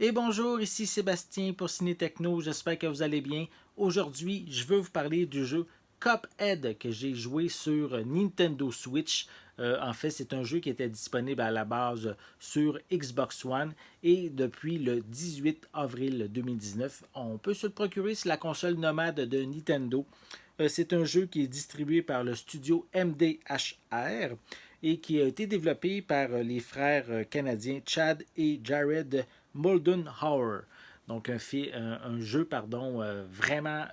Et bonjour, ici Sébastien pour Ciné Techno, j'espère que vous allez bien. Aujourd'hui, je veux vous parler du jeu Cuphead que j'ai joué sur Nintendo Switch. En fait, c'est un jeu qui était disponible à la base sur Xbox One et depuis le 18 avril 2019, on peut se le procurer sur la console nomade de Nintendo. C'est un jeu qui est distribué par le studio MDHR et qui a été développé par les frères canadiens Chad et Jared Moldenhauer. Donc un jeu vraiment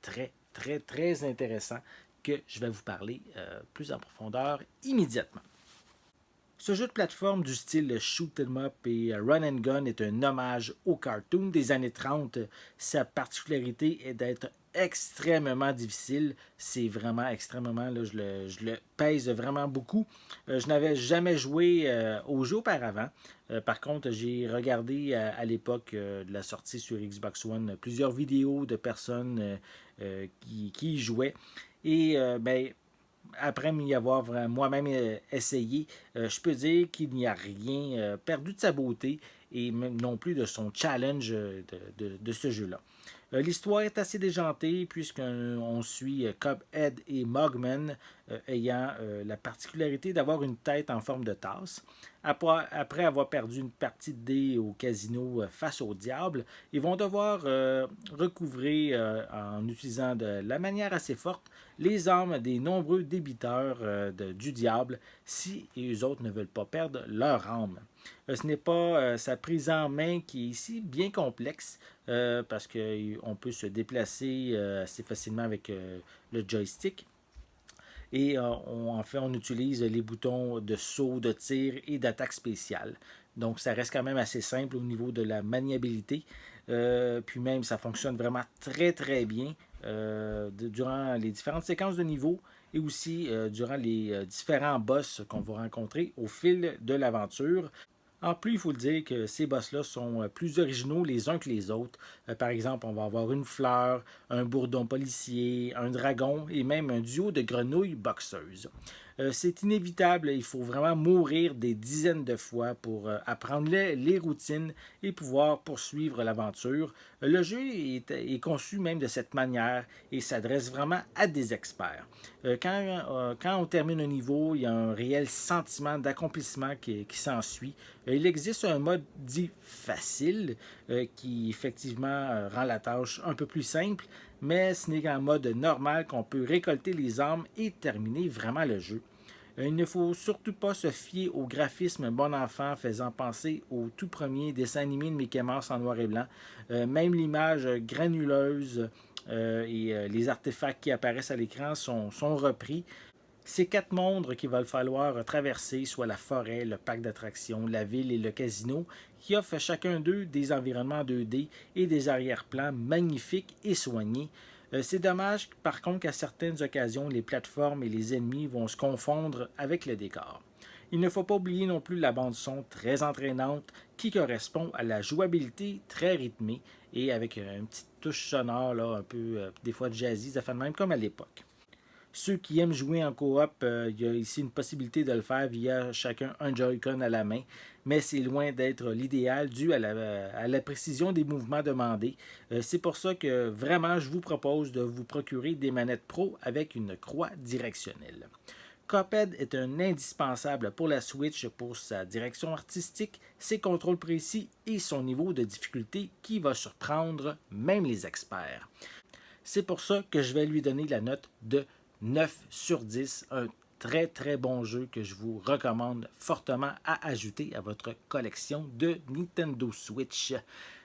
très intéressant que je vais vous parler plus en profondeur immédiatement. Ce jeu de plateforme du style shoot 'em up et run and gun est un hommage au cartoon des années 30. Sa particularité est d'être extrêmement difficile. C'est vraiment extrêmement, là, je le pèse vraiment beaucoup. Je n'avais jamais joué au jeu auparavant. Par contre, j'ai regardé à l'époque de la sortie sur Xbox One plusieurs vidéos de personnes qui y jouaient. Et après m'y avoir moi-même essayé, je peux dire qu'il n'y a rien perdu de sa beauté et même non plus de son challenge de ce jeu-là. L'histoire est assez déjantée puisqu'on suit Cuphead et Mugman ayant la particularité d'avoir une tête en forme de tasse. Après avoir perdu une partie de dés au casino face au diable, ils vont devoir recouvrer en utilisant de la manière assez forte les âmes des nombreux débiteurs du diable si eux autres ne veulent pas perdre leur âme. Ce n'est pas sa prise en main qui est ici bien complexe parce qu'on peut se déplacer assez facilement avec le joystick. Et on utilise les boutons de saut, de tir et d'attaque spéciale. Donc, ça reste quand même assez simple au niveau de la maniabilité. Puis même, ça fonctionne vraiment très bien durant les différentes séquences de niveau et aussi durant les différents boss qu'on va rencontrer au fil de l'aventure. En plus, il faut le dire que ces boss-là sont plus originaux les uns que les autres. Par exemple, on va avoir une fleur, un bourdon policier, un dragon et même un duo de grenouilles boxeuses. C'est inévitable, il faut vraiment mourir des dizaines de fois pour apprendre les routines et pouvoir poursuivre l'aventure. Le jeu est conçu même de cette manière et s'adresse vraiment à des experts. Quand on termine un niveau, il y a un réel sentiment d'accomplissement qui s'ensuit. Il existe un mode dit facile qui effectivement rend la tâche un peu plus simple, mais ce n'est qu'en mode normal qu'on peut récolter les armes et terminer vraiment le jeu. Il ne faut surtout pas se fier au graphisme bon enfant faisant penser au tout premier dessin animé de Mickey Mouse en noir et blanc. Même l'image granuleuse et les artefacts qui apparaissent à l'écran sont repris. Ces quatre mondes qu'il va falloir traverser, soit la forêt, le parc d'attractions, la ville et le casino, qui offrent chacun d'eux des environnements 2D et des arrière-plans magnifiques et soignés. C'est dommage, par contre, qu'à certaines occasions, les plateformes et les ennemis vont se confondre avec le décor. Il ne faut pas oublier non plus la bande-son très entraînante qui correspond à la jouabilité très rythmée et avec une petite touche sonore là, un peu des fois jazzy, ça fait de même comme à l'époque. Ceux qui aiment jouer en coop, il y a ici une possibilité de le faire via chacun un Joy-Con à la main, mais c'est loin d'être l'idéal dû à la précision des mouvements demandés. C'est pour ça que vraiment je vous propose de vous procurer des manettes pro avec une croix directionnelle. Cuphead est un indispensable pour la Switch pour sa direction artistique, ses contrôles précis et son niveau de difficulté qui va surprendre même les experts. C'est pour ça que je vais lui donner la note de 9 sur 10, un très bon jeu que je vous recommande fortement à ajouter à votre collection de Nintendo Switch.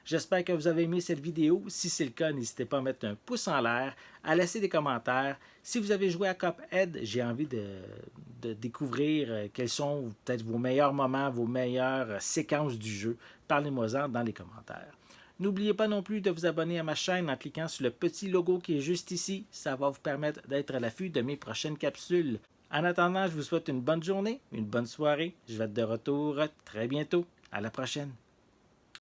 J'espère que vous avez aimé cette vidéo. Si c'est le cas, n'hésitez pas à mettre un pouce en l'air, à laisser des commentaires. Si vous avez joué à Cuphead, j'ai envie de découvrir quels sont peut-être vos meilleurs moments, vos meilleures séquences du jeu. Parlez-moi-en dans les commentaires. N'oubliez pas non plus de vous abonner à ma chaîne en cliquant sur le petit logo qui est juste ici. Ça va vous permettre d'être à l'affût de mes prochaines capsules. En attendant, je vous souhaite une bonne journée, une bonne soirée. Je vais être de retour très bientôt. À la prochaine.